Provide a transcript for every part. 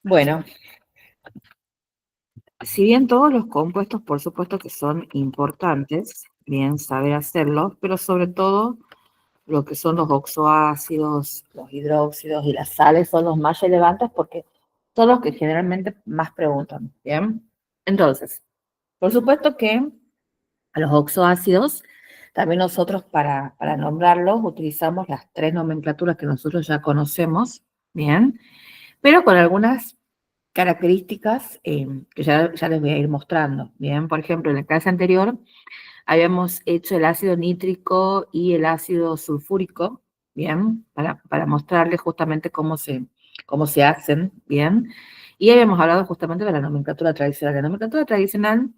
Bueno, si bien todos los compuestos, por supuesto que son importantes, bien saber hacerlo, pero sobre todo lo que son los oxoácidos, los hidróxidos y las sales son los más relevantes porque son los que generalmente más preguntan, ¿bien? Entonces, por supuesto que a los oxoácidos, también nosotros para nombrarlos utilizamos las tres nomenclaturas que nosotros ya conocemos, ¿bien? Pero con algunas características que ya les voy a ir mostrando, ¿bien? Por ejemplo, en la clase anterior habíamos hecho el ácido nítrico y el ácido sulfúrico, ¿bien? Para mostrarles justamente cómo se hacen, ¿bien? Y habíamos hablado justamente de la nomenclatura tradicional. La nomenclatura tradicional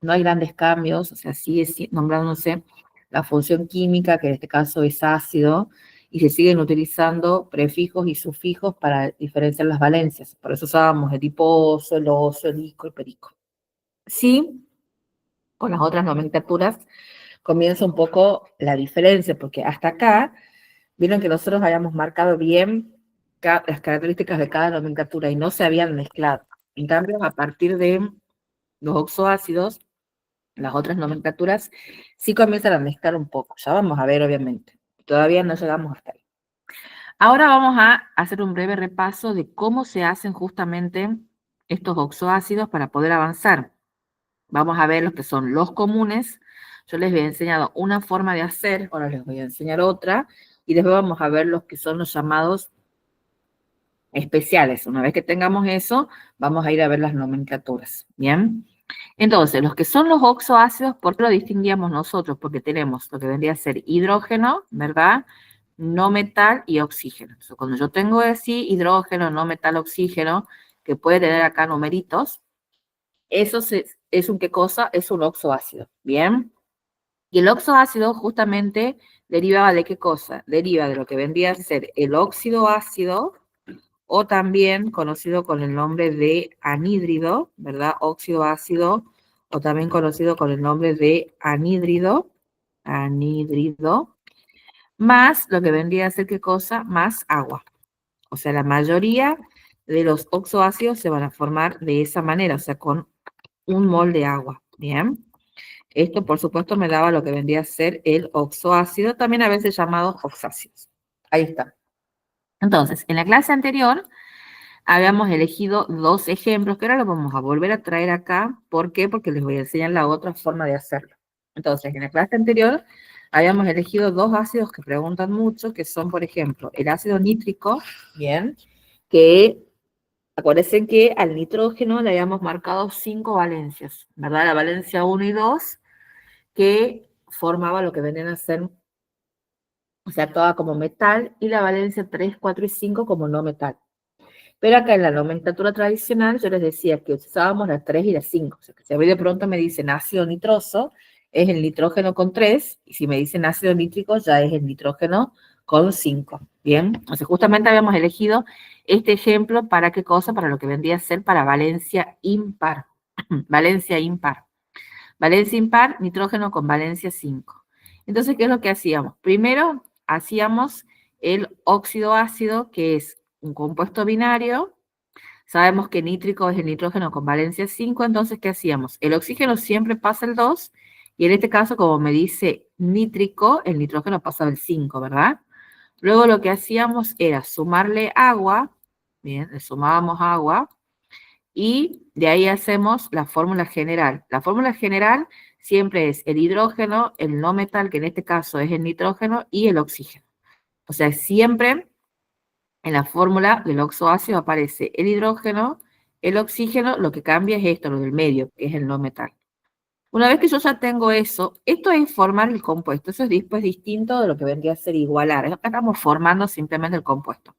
no hay grandes cambios, o sea, sigue nombrándose la función química, que en este caso es ácido, y se siguen utilizando prefijos y sufijos para diferenciar las valencias. Por eso usábamos el hiposo, el oso, el isco, el perico. Sí, con las otras nomenclaturas comienza un poco la diferencia, porque hasta acá, vieron que nosotros habíamos marcado bien las características de cada nomenclatura y no se habían mezclado. En cambio, a partir de los oxoácidos, las otras nomenclaturas sí comienzan a mezclar un poco. Ya vamos a ver, obviamente. Todavía no llegamos hasta ahí. Ahora vamos a hacer un breve repaso de cómo se hacen justamente estos oxoácidos para poder avanzar. Vamos a ver los que son los comunes. Yo les había enseñado una forma de hacer, ahora les voy a enseñar otra, y después vamos a ver los que son los llamados especiales. Una vez que tengamos eso, vamos a ir a ver las nomenclaturas. ¿Bien? Entonces, los que son los oxoácidos, ¿por qué lo distinguíamos nosotros? Porque tenemos lo que vendría a ser hidrógeno, ¿verdad? No metal y oxígeno. Entonces, cuando yo tengo así hidrógeno, no metal, oxígeno, que puede tener acá numeritos, eso es un qué cosa, es un oxoácido, ¿bien? Y el oxoácido justamente derivaba de qué cosa, deriva de lo que vendría a ser el óxido ácido, o también conocido con el nombre de anhídrido, ¿verdad? Óxido ácido, o también conocido con el nombre de anhídrido, más lo que vendría a ser qué cosa, más agua. O sea, la mayoría de los oxoácidos se van a formar de esa manera, o sea, con un mol de agua, ¿bien? Esto, por supuesto, me daba lo que vendría a ser el oxoácido, también a veces llamado oxácidos. Ahí está. Entonces, en la clase anterior habíamos elegido dos ejemplos, que ahora los vamos a volver a traer acá. ¿Por qué? Porque les voy a enseñar la otra forma de hacerlo. Entonces, en la clase anterior habíamos elegido dos ácidos que preguntan mucho, que son, por ejemplo, el ácido nítrico, bien, que acuérdense que al nitrógeno le habíamos marcado 5 valencias, ¿verdad? La valencia 1 y 2, que formaba lo que venían a ser, o sea, toda como metal, y la valencia 3, 4 y 5 como no metal. Pero acá en la nomenclatura tradicional yo les decía que usábamos las 3 y las 5. O sea, que si a mí de pronto me dicen ácido nitroso, es el nitrógeno con 3, y si me dicen ácido nítrico, ya es el nitrógeno con 5. Bien, entonces justamente habíamos elegido este ejemplo para qué cosa, para lo que vendría a ser para valencia impar. Valencia impar. Valencia impar, nitrógeno con valencia 5. Entonces, ¿qué es lo que hacíamos? Primero, hacíamos el óxido ácido, que es un compuesto binario. Sabemos que nítrico es el nitrógeno con valencia 5, entonces, ¿qué hacíamos? El oxígeno siempre pasa el 2, y en este caso, como me dice nítrico, el nitrógeno pasa el 5, ¿verdad? Luego lo que hacíamos era sumarle agua, bien, le sumábamos agua, y de ahí hacemos la fórmula general. La fórmula general siempre es el hidrógeno, el no metal, que en este caso es el nitrógeno, y el oxígeno. O sea, siempre en la fórmula del oxoácido aparece el hidrógeno, el oxígeno, lo que cambia es esto, lo del medio, que es el no metal. Una vez que yo ya tengo eso, esto es formar el compuesto, eso es después distinto de lo que vendría a ser igualar. Acá estamos formando simplemente el compuesto.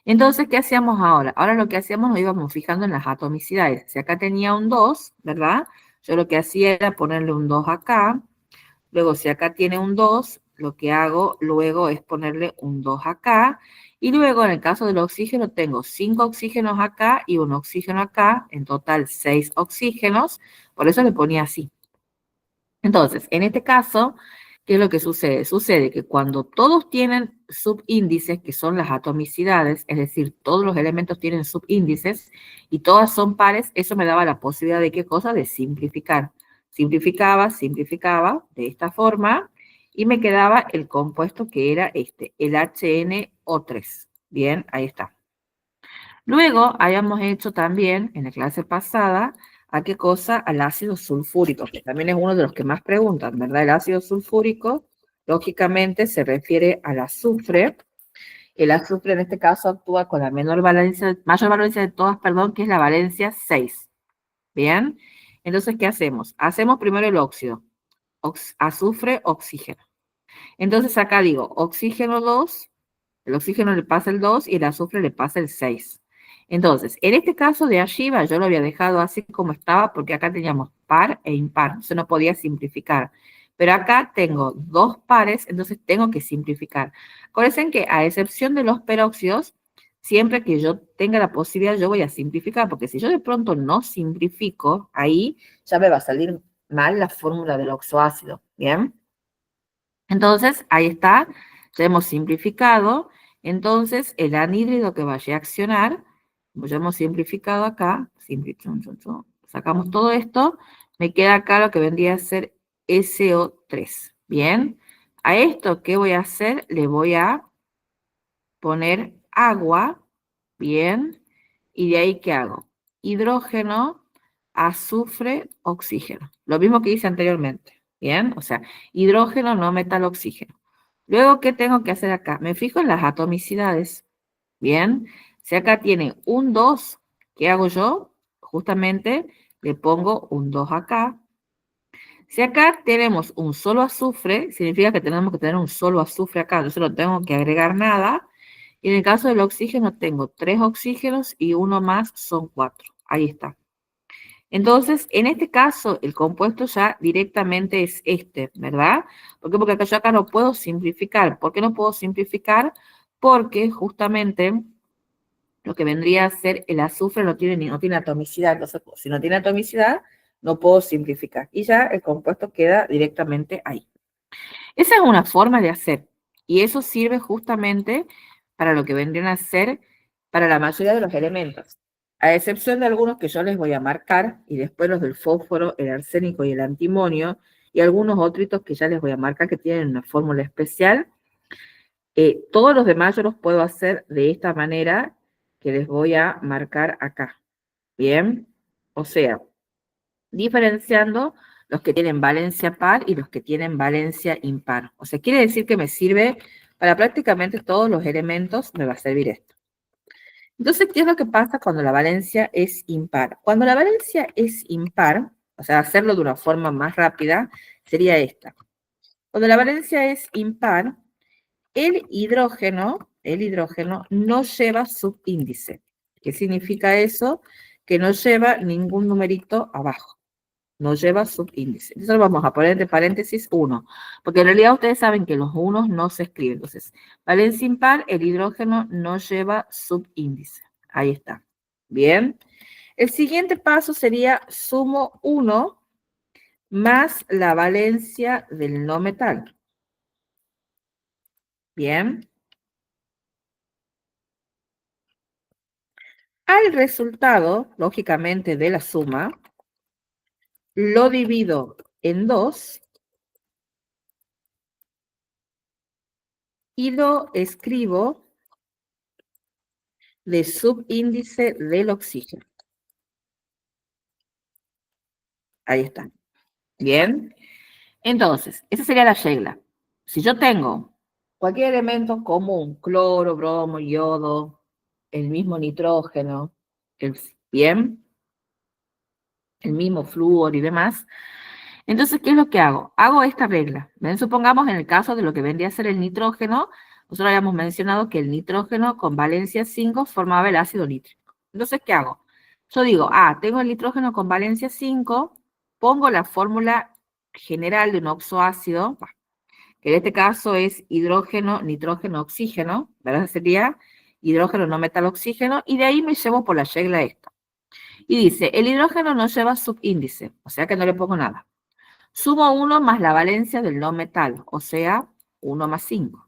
Entonces, ¿qué hacíamos ahora? Ahora lo que hacíamos nos íbamos fijando en las atomicidades. Si acá tenía un 2, ¿verdad? Yo lo que hacía era ponerle un 2 acá. Luego, si acá tiene un 2, lo que hago luego es ponerle un 2 acá. Y luego, en el caso del oxígeno, tengo 5 oxígenos acá y un oxígeno acá. En total, 6 oxígenos. Por eso le ponía así. Entonces, en este caso, ¿Qué es lo que sucede? Sucede que cuando todos tienen subíndices, que son las atomicidades, es decir, todos los elementos tienen subíndices y todas son pares, eso me daba la posibilidad de qué cosa, de simplificar. Simplificaba de esta forma y me quedaba el compuesto que era este, el HNO3. Bien, ahí está. Luego habíamos hecho también en la clase pasada, ¿a qué cosa? Al ácido sulfúrico, que también es uno de los que más preguntan, ¿verdad? El ácido sulfúrico, lógicamente, se refiere al azufre. El azufre en este caso actúa con la mayor valencia de todas, perdón, que es la valencia 6. ¿Bien? Entonces, ¿qué hacemos? Hacemos primero el óxido, azufre, oxígeno. Entonces acá digo, oxígeno 2. El oxígeno le pasa el 2 y el azufre le pasa el 6. Entonces, en este caso de arriba yo lo había dejado así como estaba porque acá teníamos par e impar, entonces no podía simplificar. Pero acá tengo dos pares, entonces tengo que simplificar. Acuérdense que a excepción de los peróxidos, siempre que yo tenga la posibilidad yo voy a simplificar, porque si yo de pronto no simplifico, ahí ya me va a salir mal la fórmula del oxoácido, ¿bien? Entonces, ahí está, ya hemos simplificado. Entonces, el anhídrido que vaya a accionar, como ya hemos simplificado acá, sacamos todo esto, me queda acá lo que vendría a ser SO3. Bien, a esto, ¿qué voy a hacer? Le voy a poner agua, bien, y de ahí, ¿qué hago? Hidrógeno, azufre, oxígeno. Lo mismo que hice anteriormente, bien, o sea, hidrógeno, no metal, oxígeno. Luego, ¿qué tengo que hacer acá? Me fijo en las atomicidades, bien. Si acá tiene un 2, ¿qué hago yo? Justamente le pongo un 2 acá. Si acá tenemos un solo azufre, significa que tenemos que tener un solo azufre acá, yo no tengo que agregar nada. Y en el caso del oxígeno tengo 3 oxígenos y uno más son 4. Ahí está. Entonces, en este caso, el compuesto ya directamente es este, ¿verdad? ¿Por qué? Porque acá yo acá no puedo simplificar. ¿Por qué no puedo simplificar? Porque justamente lo que vendría a ser el azufre no tiene atomicidad. Entonces, si no tiene atomicidad, no puedo simplificar. Y ya el compuesto queda directamente ahí. Esa es una forma de hacer. Y eso sirve justamente para lo que vendrían a ser para la mayoría de los elementos. A excepción de algunos que yo les voy a marcar, y después los del fósforo, el arsénico y el antimonio, y algunos otros que ya les voy a marcar que tienen una fórmula especial. Todos los demás yo los puedo hacer de esta manera que les voy a marcar acá. Bien, o sea, diferenciando los que tienen valencia par y los que tienen valencia impar. O sea, quiere decir que me sirve para prácticamente todos los elementos, me va a servir esto. Entonces, ¿qué es lo que pasa cuando la valencia es impar? Cuando la valencia es impar, o sea, hacerlo de una forma más rápida, sería esta. Cuando la valencia es impar, el hidrógeno no lleva subíndice. ¿Qué significa eso? Que no lleva ningún numerito abajo. No lleva subíndice. Entonces vamos a poner entre paréntesis 1, porque en realidad ustedes saben que los unos no se escriben. Entonces, valencia impar, el hidrógeno no lleva subíndice. Ahí está. Bien. El siguiente paso sería sumo 1 más la valencia del no metal. Bien. Al resultado, lógicamente, de la suma, lo divido en 2 y lo escribo de subíndice del oxígeno. Ahí está. Bien. Entonces, esa sería la regla. Si yo tengo cualquier elemento común, cloro, bromo, yodo, el mismo nitrógeno, bien, el mismo flúor y demás, entonces, ¿qué es lo que hago? Hago esta regla. ¿Ven? Supongamos en el caso de lo que vendría a ser el nitrógeno, nosotros habíamos mencionado que el nitrógeno con valencia 5 formaba el ácido nítrico. Entonces, ¿qué hago? Yo digo, tengo el nitrógeno con valencia 5, pongo la fórmula general de un oxoácido, que en este caso es hidrógeno, nitrógeno, oxígeno, ¿verdad? Sería hidrógeno, no metal, oxígeno, y de ahí me llevo por la regla esta. Y dice, el hidrógeno no lleva subíndice, o sea que no le pongo nada. Sumo 1 más la valencia del no metal, o sea, 1 más 5.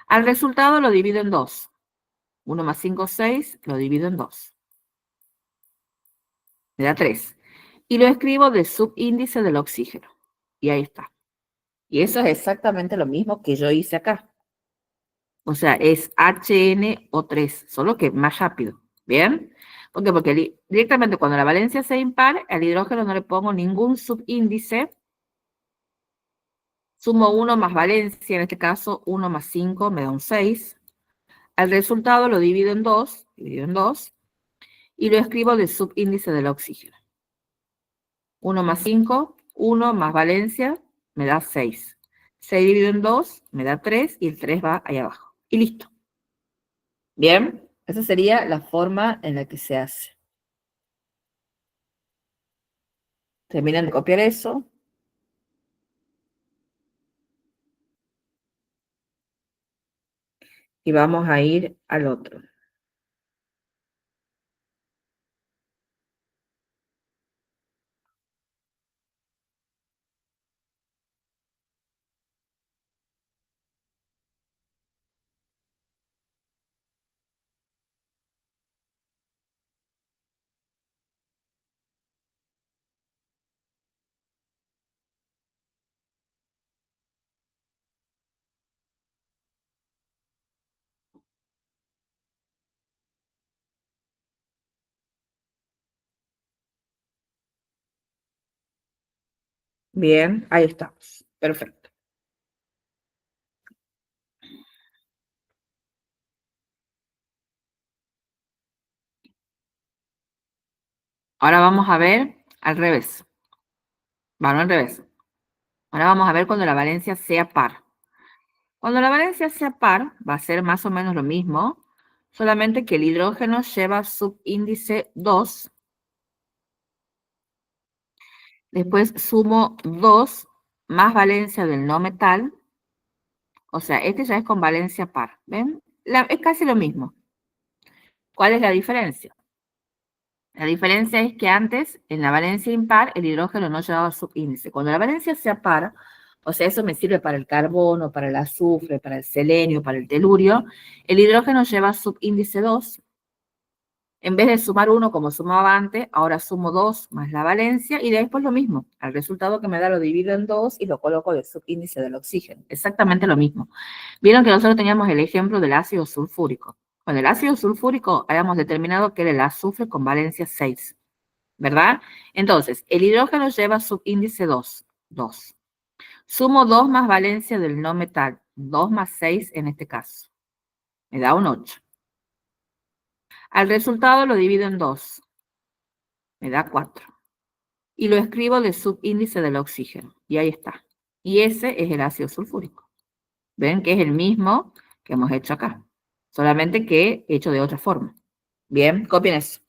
Al resultado lo divido en 2. 1 más 5, 6, lo divido en 2. Me da 3. Y lo escribo del subíndice del oxígeno. Y ahí está. Y eso es exactamente lo mismo que yo hice acá. O sea, es HNO3, solo que más rápido. ¿Bien? ¿Por qué? Porque directamente cuando la valencia sea impar, al hidrógeno no le pongo ningún subíndice. Sumo 1 más valencia, en este caso 1 más 5 me da un 6. Al resultado lo divido en 2 y lo escribo del subíndice del oxígeno. 1 más 5, 1 más valencia, me da 6. 6 dividido en 2, me da 3 y el 3 va ahí abajo. Y listo. Bien, esa sería la forma en la que se hace. Terminan de copiar eso. Y vamos a ir al otro. Bien, ahí estamos. Perfecto. Ahora vamos a ver al revés. Bueno, al revés. Ahora vamos a ver cuando la valencia sea par. Cuando la valencia sea par, va a ser más o menos lo mismo, solamente que el hidrógeno lleva subíndice 2. Después sumo 2 más valencia del no metal. O sea, este ya es con valencia par. ¿Ven? Es casi lo mismo. ¿Cuál es la diferencia? La diferencia es que antes, en la valencia impar, el hidrógeno no llevaba subíndice. Cuando la valencia sea par, o sea, eso me sirve para el carbono, para el azufre, para el selenio, para el telurio, el hidrógeno lleva subíndice 2. En vez de sumar 1 como sumaba antes, ahora sumo 2 más la valencia y después lo mismo. Al resultado que me da lo divido en 2 y lo coloco del subíndice del oxígeno. Exactamente lo mismo. Vieron que nosotros teníamos el ejemplo del ácido sulfúrico. Con el ácido sulfúrico habíamos determinado que era el azufre con valencia 6, ¿verdad? Entonces, el hidrógeno lleva subíndice 2, 2. Sumo 2 más valencia del no metal, 2 más 6 en este caso. Me da un 8. Al resultado lo divido en 2. Me da 4. Y lo escribo del subíndice del oxígeno. Y ahí está. Y ese es el ácido sulfúrico. Ven que es el mismo que hemos hecho acá, solamente que hecho de otra forma. Bien, copien eso.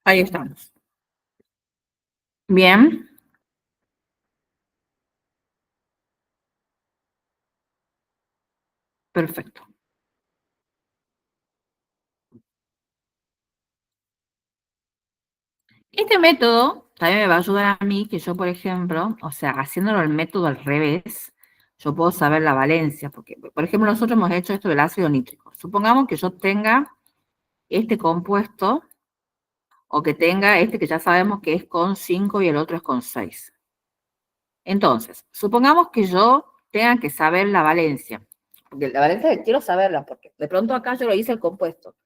Ahí estamos. Bien. Perfecto. Este método también me va a ayudar a mí que yo, por ejemplo, o sea, haciéndolo el método al revés, yo puedo saber la valencia, porque, por ejemplo, nosotros hemos hecho esto del ácido nítrico. Supongamos que yo tenga este compuesto o que tenga este que ya sabemos que es con 5 y el otro es con 6. Entonces, supongamos que yo tenga que saber la valencia, porque la valencia quiero saberla, porque de pronto acá yo lo hice el compuesto,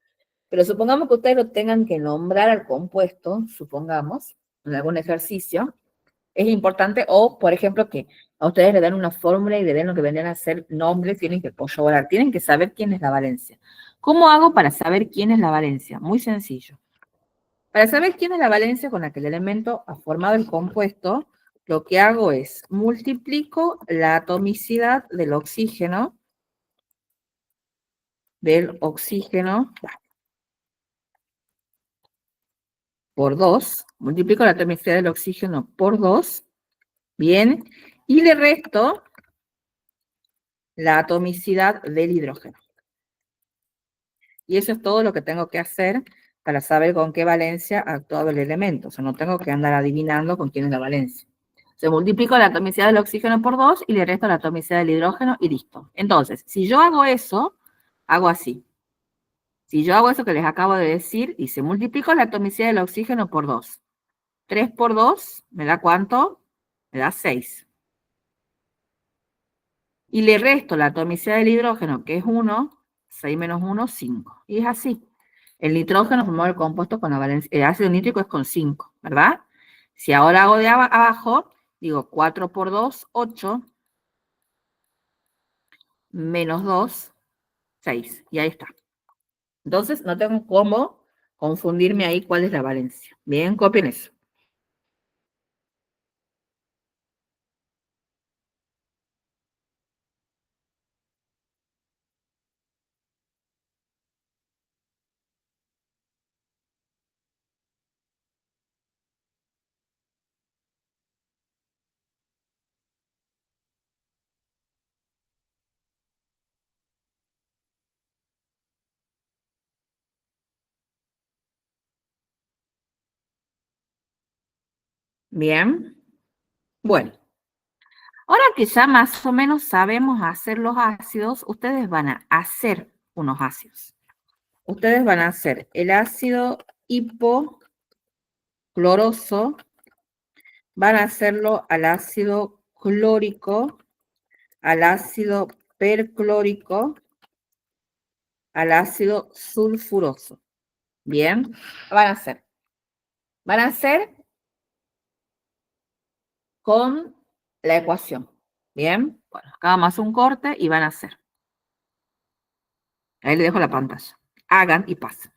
pero supongamos que ustedes lo tengan que nombrar al compuesto, supongamos, en algún ejercicio, es importante, o por ejemplo que a ustedes le dan una fórmula y le den lo que vendrían a ser nombres, tienen que corroborar, tienen que saber quién es la valencia. ¿Cómo hago para saber quién es la valencia? Muy sencillo. Para saber quién es la valencia con la que el elemento ha formado el compuesto, lo que hago es multiplico la atomicidad del oxígeno por 2, multiplico la atomicidad del oxígeno por 2, bien, y le resto la atomicidad del hidrógeno. Y eso es todo lo que tengo que hacer para saber con qué valencia ha actuado el elemento. O sea, no tengo que andar adivinando con quién es la valencia. Se multiplico la atomicidad del oxígeno por 2 y le resto la atomicidad del hidrógeno y listo. Entonces, si yo hago eso, hago así. Si yo hago eso que les acabo de decir, y se multiplico la atomicidad del oxígeno por 2. 3 por 2, ¿me da cuánto? Me da 6. Y le resto la atomicidad del hidrógeno, que es 1, 6 menos 1, 5. Y es así. El nitrógeno formó el compuesto con la valencia, el ácido nítrico es con 5, ¿verdad? Si ahora hago de abajo, digo 4 por 2, 8, menos 2, 6. Y ahí está. Entonces, no tengo cómo confundirme ahí cuál es la valencia. Bien, copien eso. Bien. Bueno, ahora que ya más o menos sabemos hacer los ácidos, ustedes van a hacer unos ácidos. Ustedes van a hacer el ácido hipocloroso, van a hacerlo al ácido clórico, al ácido perclórico, al ácido sulfuroso. Bien, van a hacer. Van a hacer con la ecuación. Bien, bueno, acá vamos a hacer un corte y van a hacer. Ahí les dejo la pantalla. Hagan y pasen.